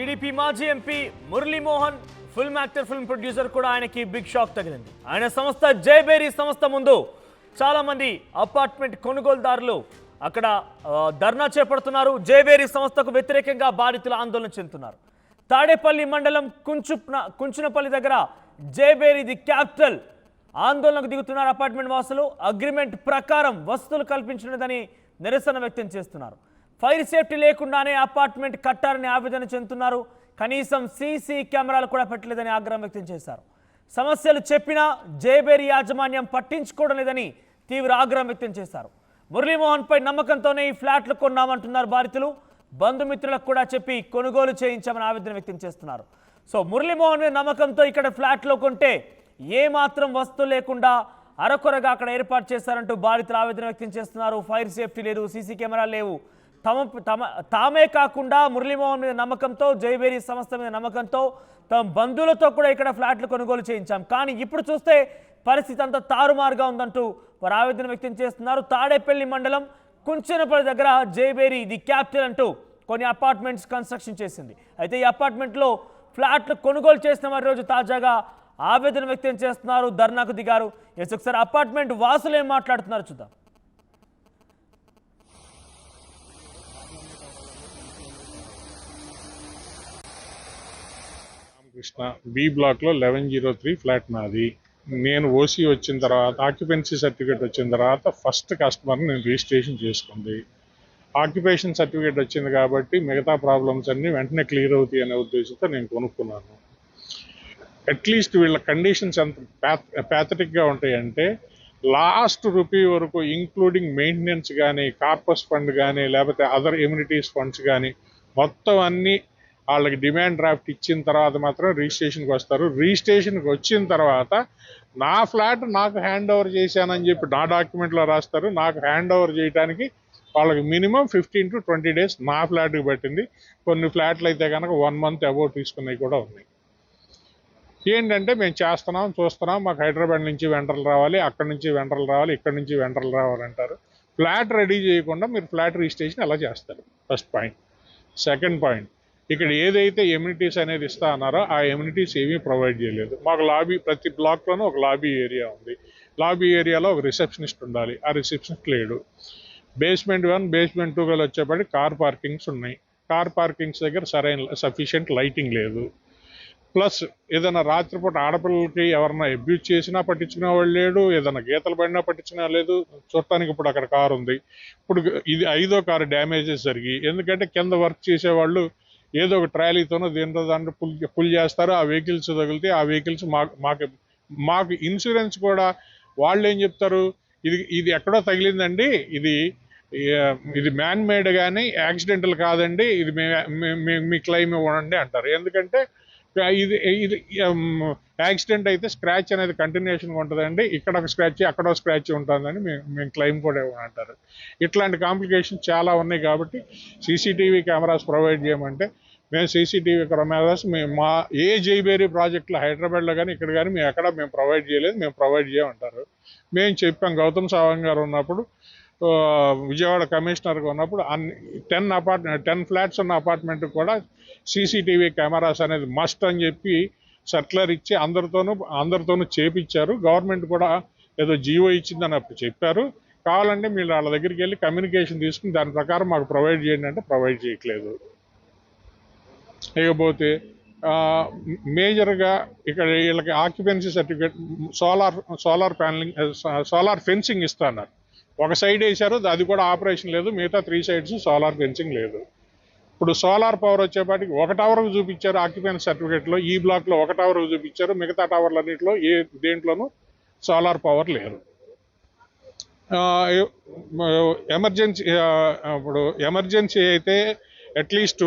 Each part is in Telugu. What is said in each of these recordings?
టీడీపీ మాజీ MP Muralimohan film actor, film producer కూడా ఆయనకి బిగ్ షాక్ తగిలింది. ఆయన సంస్థ జైబేరీ సంస్థ ముందు చాలా మంది అపార్ట్మెంట్ కొనుగోలుదారులు అక్కడ ధర్నా చేపడుతున్నారు. జైబేరీ సంస్థకు వ్యతిరేకంగా బాధితులు ఆందోళన చెందుతున్నారు. తాడేపల్లి మండలం కుంచునపల్లి దగ్గర జైబేరీ ది క్యాపిటల్ ఆందోళనకు దిగుతున్నారు అపార్ట్మెంట్ వాసులు. అగ్రిమెంట్ ప్రకారం వసతులు కల్పించినదని నిరసన వ్యక్తం చేస్తున్నారు. ఫైర్ సేఫ్టీ లేకుండానే అపార్ట్మెంట్ కట్టారని ఆవేదన చెందుతున్నారు. కనీసం సీసీ కెమెరాలు కూడా పెట్టలేదని ఆగ్రహం వ్యక్తం చేశారు. సమస్యలు చెప్పినా జైబేరీ యాజమాన్యం పట్టించుకోవడం లేదని తీవ్ర ఆగ్రహం వ్యక్తం చేశారు. మురళీమోహన్పై నమ్మకంతోనే ఈ ఫ్లాట్లు కొన్నామంటున్నారు బాధితులు. బంధుమిత్రులకు కూడా చెప్పి కొనుగోలు చేయించామని ఆవేదన వ్యక్తం చేస్తున్నారు. సో మురళీమోహన్ మీద నమ్మకంతో ఇక్కడ ఫ్లాట్లో కొంటే ఏమాత్రం వస్తువు లేకుండా అరకొరగా అక్కడ ఏర్పాటు చేశారంటూ బాధితులు ఆవేదన వ్యక్తం చేస్తున్నారు. ఫైర్ సేఫ్టీ లేదు, సీసీ కెమెరాలు లేవు. తామే కాకుండా మురళీమోహన్ మీద నమ్మకంతో, జైబేరీ సంస్థ మీద నమ్మకంతో తమ బంధువులతో కూడా ఇక్కడ ఫ్లాట్లు కొనుగోలు చేయించాం. కానీ ఇప్పుడు చూస్తే పరిస్థితి అంతా తారుమారుగా ఉందంటూ వారు ఆవేదన వ్యక్తం చేస్తున్నారు. తాడేపల్లి మండలం కుంచెనపల్లి దగ్గర జైబేరీ ది క్యాపిటల్ అంటూ కొన్ని అపార్ట్మెంట్స్ కన్స్ట్రక్షన్ చేసింది. అయితే ఈ అపార్ట్మెంట్లో ఫ్లాట్లు కొనుగోలు చేసిన వారి రోజు తాజాగా ఆవేదన వ్యక్తం చేస్తున్నారు, ధర్నాకు దిగారు. ఒకసారి అపార్ట్మెంట్ వాసులు ఏం మాట్లాడుతున్నారు చూద్దాం. కృష్ణ బి బ్లాక్లో 1103 ఫ్లాట్ నాది. నేను ఓసీ వచ్చిన తర్వాత, ఆక్యుపెన్సీ సర్టిఫికేట్ వచ్చిన తర్వాత ఫస్ట్ కస్టమర్ని నేను రిజిస్ట్రేషన్ చేసుకుంది. ఆక్యుపేషన్ సర్టిఫికేట్ వచ్చింది కాబట్టి మిగతా ప్రాబ్లమ్స్ అన్నీ వెంటనే క్లియర్ అవుతాయి అనే ఉద్దేశంతో నేను కొనుక్కున్నాను. అట్లీస్ట్ వీళ్ళ కండిషన్స్ ఎంత ప్యాథటిక్గా ఉంటాయంటే లాస్ట్ రూపీ వరకు ఇంక్లూడింగ్ మెయింటెనెన్స్ కానీ, కార్పస్ ఫండ్ కానీ, లేకపోతే అదర్ ఎమ్యూనిటీస్ ఫండ్స్ కానీ మొత్తం అన్నీ వాళ్ళకి డిమాండ్ డ్రాఫ్ట్ ఇచ్చిన తర్వాత మాత్రం రిజిస్ట్రేషన్కి వస్తారు. రిజిస్ట్రేషన్కి వచ్చిన తర్వాత నా ఫ్లాట్ నాకు హ్యాండ్ ఓవర్ చేశానని చెప్పి నా డాక్యుమెంట్లో రాస్తారు. నాకు హ్యాండ్ ఓవర్ చేయడానికి వాళ్ళకి మినిమం 15 to 20 days నా ఫ్లాట్కి పట్టింది. కొన్ని ఫ్లాట్లు అయితే కనుక 1 month అబౌవ్ తీసుకున్నవి కూడా ఉన్నాయి. ఏంటంటే మేము చేస్తున్నాం, చూస్తున్నాం, మాకు హైదరాబాద్ నుంచి వెంటర్లు రావాలి, అక్కడి నుంచి వెంటర్లు రావాలి, ఇక్కడి నుంచి వెంటర్లు రావాలంటారు. ఫ్లాట్ రెడీ చేయకుండా మీరు ఫ్లాట్ రిజిస్ట్రేషన్ ఎలా చేస్తారు? First point. సెకండ్ పాయింట్, ఇక్కడ ఏదైతే ఎమ్యూనిటీస్ అనేది ఇస్తా అన్నారో ఆ ఎమ్యూనిటీస్ ఏమీ ప్రొవైడ్ చేయలేదు. మాకు లాబీ, ప్రతి బ్లాక్లోనూ ఒక లాబీ ఏరియా ఉంది. లాబీ ఏరియాలో ఒక రిసెప్షనిస్ట్ ఉండాలి, ఆ రిసెప్షనిస్ట్ లేడు. బేస్మెంట్ 1, బేస్మెంట్ 2 వచ్చేప్పటికి కార్ పార్కింగ్స్ ఉన్నాయి. కార్ పార్కింగ్స్ దగ్గర సఫిషియెంట్ లైటింగ్ లేదు. ప్లస్ ఏదైనా రాత్రిపూట ఆడపిల్లలకి ఎవరన్నా అబ్యూజ్ చేసినా పట్టించుకునే వాళ్ళు లేడు, ఏదైనా గీతలు పడినా పట్టించుకునే లేదు. చూడటానికి ఇప్పుడు అక్కడ కారు ఉంది. ఇప్పుడు ఇది 5వ కారు డ్యామేజెస్ జరిగి, ఎందుకంటే కింద వర్క్ చేసేవాళ్ళు ఏదో ఒక ట్రాలీతోనో దేంతో దాంట్లో పుల్ చేస్తారు. ఆ వెహికల్స్ తగిలితే ఆ వెహికల్స్ మాకు ఇన్సూరెన్స్ కూడా వాళ్ళు ఏం చెప్తారు, ఇది ఎక్కడో తగిలిందండి, ఇది మ్యాన్ మేడ్ కానీ యాక్సిడెంటల్ కాదండి, ఇది మీ క్లెయిమ్ ఇవ్వండి అంటారు. ఎందుకంటే ఇది యాక్సిడెంట్ అయితే స్క్రాచ్ అనేది కంటిన్యూషన్గా ఉంటుందండి, ఇక్కడ ఒక స్క్రాచ్ అక్కడ ఒక స్క్రాచ్ ఉంటుందని మేము క్లెయిమ్ కూడా ఇవ్వమంటారు. ఇట్లాంటి కాంప్లికేషన్స్ చాలా ఉన్నాయి. కాబట్టి సీసీటీవీ కెమెరాస్ ప్రొవైడ్ చేయమంటే మేము సీసీటీవీ కెమెరాస్ మా జైబేరీ ప్రాజెక్టులో హైదరాబాద్లో కానీ ఇక్కడ కానీ మేము ప్రొవైడ్ చేయలేదు, మేము ప్రొవైడ్ చేయమంటారు. మేము చెప్పాం, గౌతమ్ సవాంగ్ గారు ఉన్నప్పుడు, విజయవాడ కమిషనర్గా ఉన్నప్పుడు 10 ఫ్లాట్స్ ఉన్న అపార్ట్మెంట్ కూడా సీసీటీవీ కెమెరాస్ అనేది మస్ట్ అని చెప్పి సర్క్యులర్ ఇచ్చి అందరితోనూ చేపించారు. గవర్నమెంట్ కూడా ఏదో జీవో ఇచ్చిందని అప్పుడు చెప్పారు. కావాలంటే మీరు వాళ్ళ దగ్గరికి వెళ్ళి కమ్యూనికేషన్ తీసుకుని దాని ప్రకారం మాకు ప్రొవైడ్ చేయండి అంటే ప్రొవైడ్ చేయట్లేదు. ఇకపోతే మేజర్గా ఇక్కడ వీళ్ళకి ఆక్యుపెన్సీ సర్టిఫికేట్, సోలార్ ఫెన్సింగ్ ఇస్తున్నారు. ఒక సైడ్ వేశారు, అది కూడా ఆపరేషన్ లేదు. మిగతా 3 sides సోలార్ ఫెన్సింగ్ లేదు. ఇప్పుడు సోలార్ పవర్ వచ్చేపాటికి 1 టవర్కు చూపించారు ఆక్యుపెన్సీ సర్టిఫికేట్లో. ఈ బ్లాక్లో 1 టవర్కు చూపించారు, మిగతా టవర్లన్నింటిలో దేంట్లోనూ సోలార్ పవర్ లేదు. ఎమర్జెన్సీ అయితే అట్లీస్ట్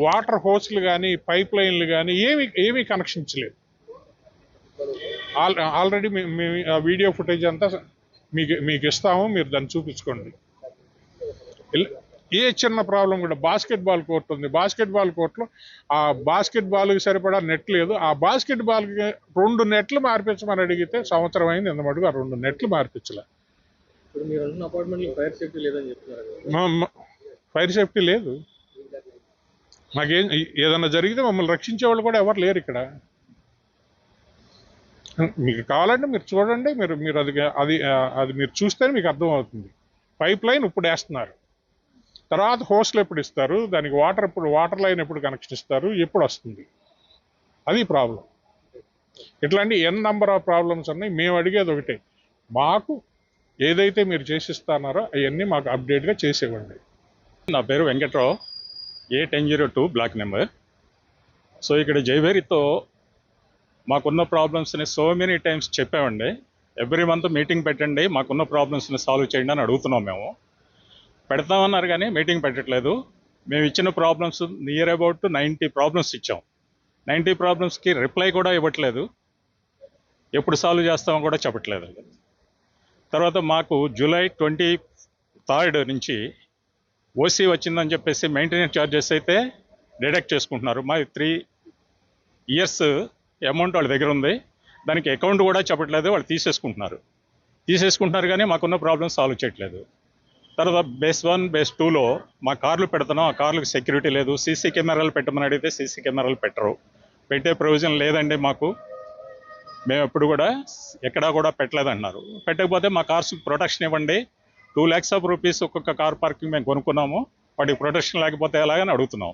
వాటర్ హోస్లు కానీ, పైప్ లైన్లు కానీ ఏమీ కనెక్షన్స్ లేదు. ఆల్రెడీ మేము వీడియో ఫుటేజ్ అంతా మీకు ఇస్తాము, మీరు దాన్ని చూపించుకోండి. ఏ చిన్న ప్రాబ్లం కూడా, బాస్కెట్బాల్ కోర్ట్ ఉంది, బాస్కెట్బాల్ కోర్టులో ఆ బాస్కెట్బాల్కి సరిపడా నెట్ లేదు. ఆ బాస్కెట్బాల్కి 2 నెట్లు మార్పించమని అడిగితే సంవత్సరం అయింది, ఎంత మటుకు ఆ 2 నెట్లు మార్పించలే. ఫైర్ సేఫ్టీ లేదు. మాకేం ఏదైనా జరిగితే మమ్మల్ని రక్షించే వాళ్ళు కూడా ఎవరు లేరు ఇక్కడ. మీకు కావాలంటే మీరు చూడండి, మీరు అది మీరు చూస్తేనే మీకు అర్థమవుతుంది. పైప్ లైన్ ఇప్పుడు వేస్తున్నారు, తర్వాత హోస్లు ఎప్పుడు ఇస్తారు, దానికి వాటర్ లైన్ ఎప్పుడు కనెక్షన్ ఇస్తారు, ఎప్పుడు వస్తుంది, అది ప్రాబ్లం. ఇట్లాంటి నంబర్ ఆఫ్ ప్రాబ్లమ్స్ ఉన్నాయి. మేము అడిగేది ఒకటే, మాకు ఏదైతే మీరు చేసిస్తున్నారో అవన్నీ మాకు అప్డేట్గా చేసేవ్వండి. నా పేరు Venkatrao, A1002 block number. So ఇక్కడ జైవేరితో మాకున్న ప్రాబ్లమ్స్ని సో మెనీ టైమ్స్ చెప్పామండి. ఎవ్రీ మంత్ మీటింగ్ పెట్టండి, మాకున్న ప్రాబ్లమ్స్ని సాల్వ్ చేయండి అని అడుగుతున్నాం. మేము పెడతామన్నారు కానీ మీటింగ్ పెట్టట్లేదు. మేము ఇచ్చిన ప్రాబ్లమ్స్ నియర్ అబౌట్ 90 ప్రాబ్లమ్స్ ఇచ్చాం. 90 ప్రాబ్లమ్స్కి రిప్లై కూడా ఇవ్వట్లేదు, ఎప్పుడు సాల్వ్ చేస్తామో కూడా చెప్పట్లేదు. తర్వాత మాకు జూలై 23 నుంచి ఓసీ వచ్చిందని చెప్పేసి మెయింటెనెన్స్ ఛార్జెస్ అయితే డిడక్ట్ చేసుకుంటున్నారు. మా 3 years అమౌంట్ వాళ్ళ దగ్గర ఉంది, దానికి అకౌంట్ కూడా చెప్పట్లేదు, వాళ్ళు తీసేసుకుంటున్నారు కానీ మాకున్న ప్రాబ్లమ్స్ సాల్వ్ చేయట్లేదు. తర్వాత బేస్ 1, బేస్ 2లో మా కార్లు పెడుతున్నాం, ఆ కార్లకు సెక్యూరిటీ లేదు. సీసీ కెమెరాలు పెట్టమని అడిగితే సీసీ కెమెరాలు పెట్టరు, పెట్టే ప్రొవిజన్ లేదండి మాకు. మేము ఎప్పుడు కూడా ఎక్కడా కూడా పెట్టలేదన్నారు. పెట్టకపోతే మా కార్స్ ప్రొటెక్షన్ ఇవ్వండి, 2 lakhs రూపీస్ ఒక్కొక్క కార్ పార్కింగ్ మేము కొనుక్కున్నాము, వాటికి ప్రొటెక్షన్ లేకపోతే ఎలాగని అడుగుతున్నాం.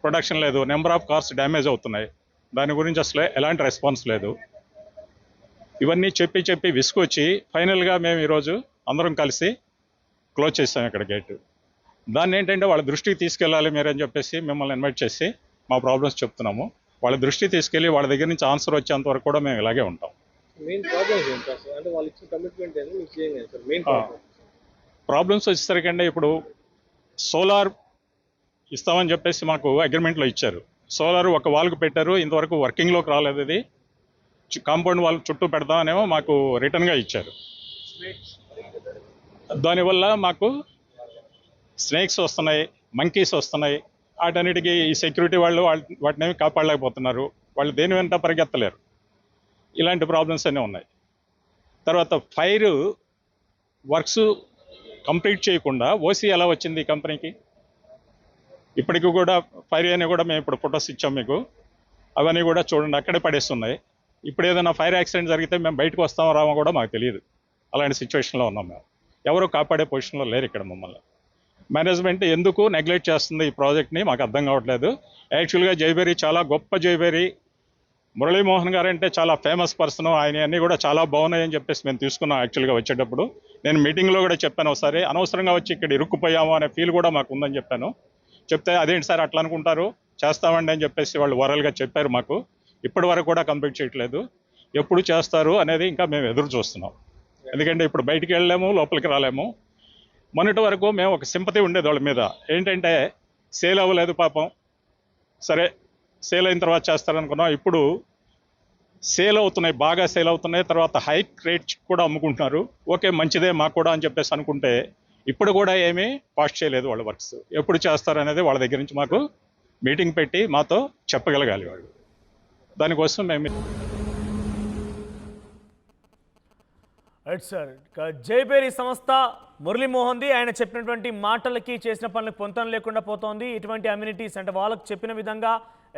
ప్రొటెక్షన్ లేదు, నెంబర్ ఆఫ్ కార్స్ డ్యామేజ్ అవుతున్నాయి, దాని గురించి అసలు ఎలాంటి రెస్పాన్స్ లేదు. ఇవన్నీ చెప్పి విసుకొచ్చి ఫైనల్గా మేము ఈరోజు అందరం కలిసి క్లోజ్ చేస్తాం ఇక్కడ గేటు. దాన్ని ఏంటంటే వాళ్ళ దృష్టికి తీసుకెళ్ళాలి మీరని చెప్పేసి మిమ్మల్ని ఇన్వైట్ చేసి మా ప్రాబ్లమ్స్ చెప్తున్నాము. వాళ్ళ దృష్టికి తీసుకెళ్ళి వాళ్ళ దగ్గర నుంచి ఆన్సర్ వచ్చేంత వరకు కూడా మేము ఇలాగే ఉంటాం. ప్రాబ్లమ్స్ వచ్చేసరికంటే ఇప్పుడు సోలార్ ఇస్తామని చెప్పేసి మాకు అగ్రిమెంట్లో ఇచ్చారు. సోలార్ ఒక వాల్కు పెట్టారు, ఇంతవరకు వర్కింగ్లోకి రాలేదు. ఇది కాంపౌండ్ వాల్ చుట్టూ పెడతామనేమో మాకు రిటర్న్గా ఇచ్చారు. దానివల్ల మాకు స్నేక్స్ వస్తున్నాయి, మంకీస్ వస్తున్నాయి. వాటన్నిటికీ ఈ సెక్యూరిటీ వాళ్ళు వాటిని కాపాడలేకపోతున్నారు, వాళ్ళు దేని వెంట పరిగెత్తలేరు. ఇలాంటి ప్రాబ్లమ్స్ అన్నీ ఉన్నాయి. తర్వాత ఫైర్ వర్క్స్ కంప్లీట్ చేయకుండా ఓసీ ఎలా వచ్చింది ఈ కంపెనీకి? ఇప్పటికి కూడా ఫైర్ అని కూడా మేము ఇప్పుడు ఫొటోస్ ఇచ్చాం మీకు, అవన్నీ కూడా చూడండి అక్కడే పడేస్తున్నాయి. ఇప్పుడు ఏదైనా ఫైర్ యాక్సిడెంట్ జరిగితే మేము బయటకు వస్తామో రామో కూడా మాకు తెలియదు. అలాంటి సిచ్యువేషన్లో ఉన్నాం మేము. ఎవరు కాపాడే పొజిషన్లో లేరు ఇక్కడ. మమ్మల్ని మేనేజ్మెంట్ ఎందుకు నెగ్లెక్ట్ చేస్తుంది ఈ ప్రాజెక్ట్ని మాకు అర్థం కావట్లేదు. యాక్చువల్గా జైబేరి చాలా గొప్ప జైబేరి. మురళీమోహన్ గారు అంటే చాలా ఫేమస్ పర్సన్, ఆయన అన్నీ కూడా చాలా బాగున్నాయని చెప్పేసి మేము తీసుకున్నాం. యాక్చువల్గా వచ్చేటప్పుడు నేను మీటింగ్లో కూడా చెప్పాను ఒకసారి, అనవసరంగా వచ్చి ఇక్కడ ఇరుక్కుపోయాము అనే ఫీల్ కూడా మాకు ఉందని చెప్పాను. చెప్తే అదేంటి సార్ అట్లా అనుకుంటారు, చేస్తామండి అని చెప్పేసి వాళ్ళు ఓరల్గా చెప్పారు మాకు. ఇప్పటి వరకు కూడా కంప్లీట్ చేయట్లేదు. ఎప్పుడు చేస్తారు అనేది ఇంకా మేము ఎదురు చూస్తున్నాం. ఎందుకంటే ఇప్పుడు బయటికి వెళ్ళలేము, లోపలికి రాలేము. మొన్నటి వరకు మేము ఒక సింపతి ఉండేది వాళ్ళ మీద, ఏంటంటే సేల్ అవ్వలేదు పాపం, సరే సేల్ అయిన తర్వాత చేస్తారనుకున్నాం. ఇప్పుడు సేల్ అవుతున్నాయి, బాగా సేల్ అవుతున్నాయి. తర్వాత హై రేట్ కూడా అమ్ముకుంటున్నారు. ఓకే మంచిదే మాకు కూడా అని చెప్పేసి అనుకుంటే ఇప్పుడు కూడా ఏమీ పాస్ట్ చేయలేదు వాళ్ళ వర్క్స్. ఎప్పుడు చేస్తారు అనేది వాళ్ళ దగ్గర నుంచి మాకు మీటింగ్ పెట్టి మాతో చెప్పగలగాలి వాళ్ళు. దానికోసం మేము రైట్ సార్. జైబేరి సంస్థ మురళీమోహన్ది, ఆయన చెప్పినటువంటి మాటలకి చేసిన పనులకు పొంతన లేకుండా పోతోంది. ఇటువంటి అమ్యూనిటీస్ అంటే వాళ్ళకు చెప్పిన విధంగా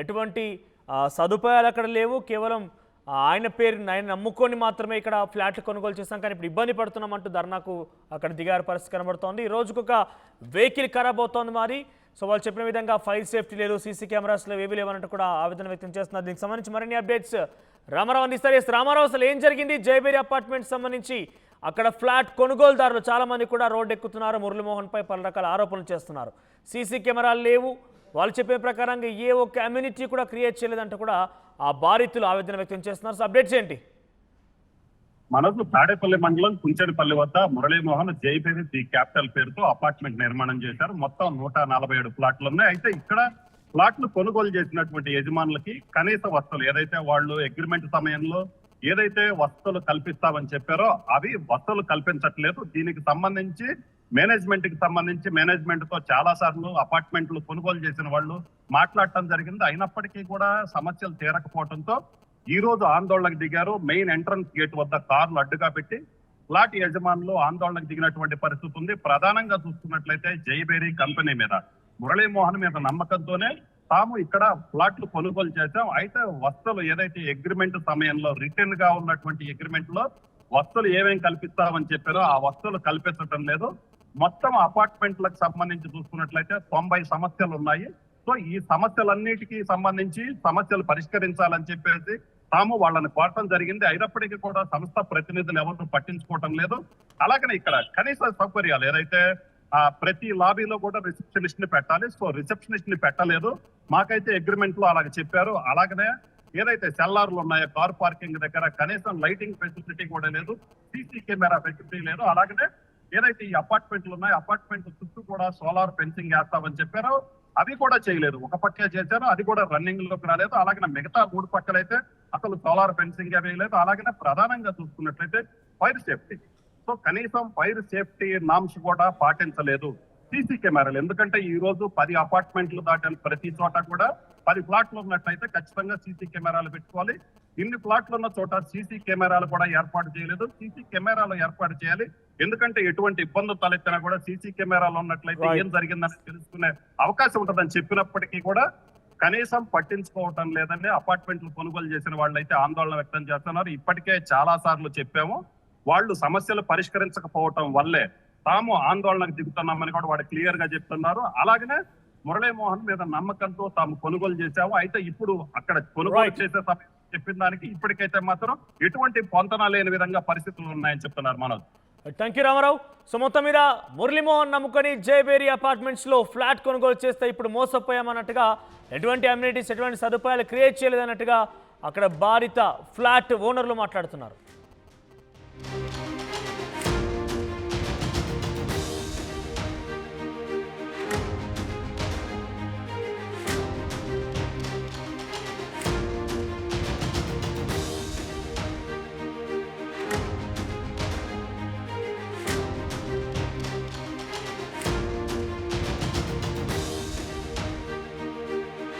ఎటువంటి సదుపాయాలు అక్కడ లేవు. కేవలం ఆయన పేరుని ఆయన నమ్ముకొని మాత్రమే ఇక్కడ ఫ్లాట్లు కొనుగోలు చేస్తాం, కానీ ఇప్పుడు ఇబ్బంది పడుతున్నామంటూ ధర్నాకు అక్కడ దిగారు పరిస్థితి కనబడుతోంది. ఈ రోజుకొక వెహికల్ ఖరాబ్ అవుతోంది మరి. సో వాళ్ళు చెప్పిన విధంగా ఫైర్ సేఫ్టీ లేదు, సీసీ కెమెరాస్ లేవు, ఏవి లేవన్నట్టు కూడా ఆవేదన వ్యక్తం చేస్తున్నారు. దీనికి సంబంధించి మరిన్ని అప్డేట్స్ రామారావు అందిస్తారు. రామారావు, అసలు ఏం జరిగింది జైబేరి అపార్ట్మెంట్ సంబంధించి? అక్కడ ఫ్లాట్ కొనుగోలుదారులు చాలా మంది కూడా రోడ్డు ఎక్కుతున్నారు, మురళీమోహన్ పై పలు రకాల ఆరోపణలు చేస్తున్నారు. సీసీ కెమెరాలు లేవు, వాళ్ళు చెప్పే ప్రకారంగా ఏ ఒక్క అమ్యూనిటీ కూడా క్రియేట్ చేయలేదంటూ కూడా ఆ బాధితులు ఆవేదన వ్యక్తం చేస్తున్నారు. సో అప్డేట్స్ ఏంటి? మనకు తాడేపల్లి మండలం కుంచెడిపల్లి వద్ద మురళీమోహన్ జైబేరి ది క్యాపిటల్ పేరుతో అపార్ట్మెంట్ నిర్మాణం చేశారు. మొత్తం 147 ప్లాట్లు ఉన్నాయి. అయితే ఇక్కడ ప్లాట్లు కొనుగోలు చేసినటువంటి యజమానులకి కనీస వస్తువులు ఏదైతే వాళ్ళు అగ్రిమెంట్ సమయంలో ఏదైతే వస్తువులు కల్పిస్తామని చెప్పారో అవి వస్తువులు కల్పించట్లేదు. దీనికి సంబంధించి మేనేజ్మెంట్ తో చాలా సార్లు అపార్ట్మెంట్లు కొనుగోలు చేసిన వాళ్ళు మాట్లాడటం జరిగింది. అయినప్పటికీ కూడా సమస్యలు తీరకపోవడంతో ఈ రోజు ఆందోళనకు దిగారు. మెయిన్ ఎంట్రన్స్ గేట్ వద్ద కార్లు అడ్డుగా పెట్టి ఫ్లాట్ యజమానులు ఆందోళనకు దిగినటువంటి పరిస్థితి ఉంది. ప్రధానంగా చూసుకున్నట్లయితే జైబేరి కంపెనీ మీద, మురళీమోహన్ మీద నమ్మకంతోనే తాము ఇక్కడ ఫ్లాట్లు కొనుగోలు చేశాం. అయితే వస్తువులు ఏదైతే అగ్రిమెంట్ సమయంలో రిటర్న్ గా ఉన్నటువంటి అగ్రిమెంట్ లో వస్తువులు ఏమేమి కల్పిస్తామని చెప్పారో ఆ వస్తువులు కల్పించడం లేదు. మొత్తం అపార్ట్మెంట్లకు సంబంధించి చూసుకున్నట్లయితే 90 సమస్యలు ఉన్నాయి. సో ఈ సమస్యలన్నిటికీ సంబంధించి సమస్యలు పరిష్కరించాలని చెప్పేసి తాము వాళ్ళని కోరటం జరిగింది. అయినప్పటికీ కూడా సంస్థ ప్రతినిధులు ఎవరు పట్టించుకోవటం లేదు. అలాగనే ఇక్కడ కనీస సౌకర్యాలు ఏదైతే ప్రతి లాబీలో కూడా రిసెప్షనిస్ట్ ని పెట్టాలి. సో రిసెప్షనిస్ట్ ని పెట్టలేదు. మాకైతే అగ్రిమెంట్ లో అలాగే చెప్పారు. అలాగనే ఏదైతే సెల్లార్లు ఉన్నాయో కార్ పార్కింగ్ దగ్గర కనీసం లైటింగ్ ఫెసిలిటీ కూడా లేదు, సీసీ కెమెరా ఫెసిలిటీ లేదు. అలాగనే ఏదైతే ఈ అపార్ట్మెంట్లు ఉన్నాయో అపార్ట్మెంట్ చుట్టూ కూడా సోలార్ ఫెన్సింగ్ వేస్తామని చెప్పారో అవి కూడా చేయలేదు. ఒక పక్కే చేశారు, అది కూడా రన్నింగ్ లోకి రాలేదు. అలాగే మిగతా 3 పక్కలైతే అసలు సోలార్ ఫెన్సింగ్ వేయలేదు. అలాగే ప్రధానంగా చూసుకున్నట్లయితే ఫైర్ సేఫ్టీ, సో కనీసం ఫైర్ సేఫ్టీ నామ్స్ కూడా పాటించలేదు. సీసీ కెమెరాలు, ఎందుకంటే ఈ రోజు 10 అపార్ట్మెంట్లు దాటిన ప్రతి చోట కూడా 10 ప్లాట్లు ఉన్నట్లయితే ఖచ్చితంగా సీసీ కెమెరాలు పెట్టుకోవాలి. ఇన్ని ప్లాట్లు ఉన్న చోట సీసీ కెమెరాలు కూడా ఏర్పాటు చేయలేదు. సీసీ కెమెరాలు ఏర్పాటు చేయాలి, ఎందుకంటే ఎటువంటి ఇబ్బందులు తలెత్తినా కూడా సీసీ కెమెరాలు ఉన్నట్లయితే ఏం జరిగిందని తెలుసుకునే అవకాశం ఉంటుందని చెప్పినప్పటికీ కూడా కనీసం పట్టించుకోవటం లేదని అపార్ట్మెంట్లు కొనుగోలు చేసిన వాళ్ళైతే ఆందోళన వ్యక్తం చేస్తున్నారు. ఇప్పటికే చాలా సార్లు చెప్పాము, వాళ్ళు సమస్యలు పరిష్కరించకపోవటం వల్లే తాము ఆందోళనకు దిగుతున్నామని కూడా వాడు క్లియర్ గా చెప్తున్నారు. అలాగనే మురళీమోహన్ మీద నమ్మకంతో తాము కొనుగోలు చేశాము. అయితే ఇప్పుడు అక్కడ కొనుగోలు చేసే సమయం చెప్పిన దానికి ఇప్పటికైతే మాత్రం ఎటువంటి పొంతన లేని విధంగా పరిస్థితులు ఉన్నాయని చెప్తున్నారు Manoj. Thank you Ramarao. So మొత్తం మీద మురళీమోహన్ నమ్ముకొని జయబేరి అపార్ట్మెంట్స్లో ఫ్లాట్ కొనుగోలు చేస్తే ఇప్పుడు మోసపోయామన్నట్టుగా, ఎటువంటి అమ్యూనిటీస్ ఎటువంటి సదుపాయాలు క్రియేట్ చేయలేదన్నట్టుగా అక్కడ బాధిత ఫ్లాట్ ఓనర్లు మాట్లాడుతున్నారు.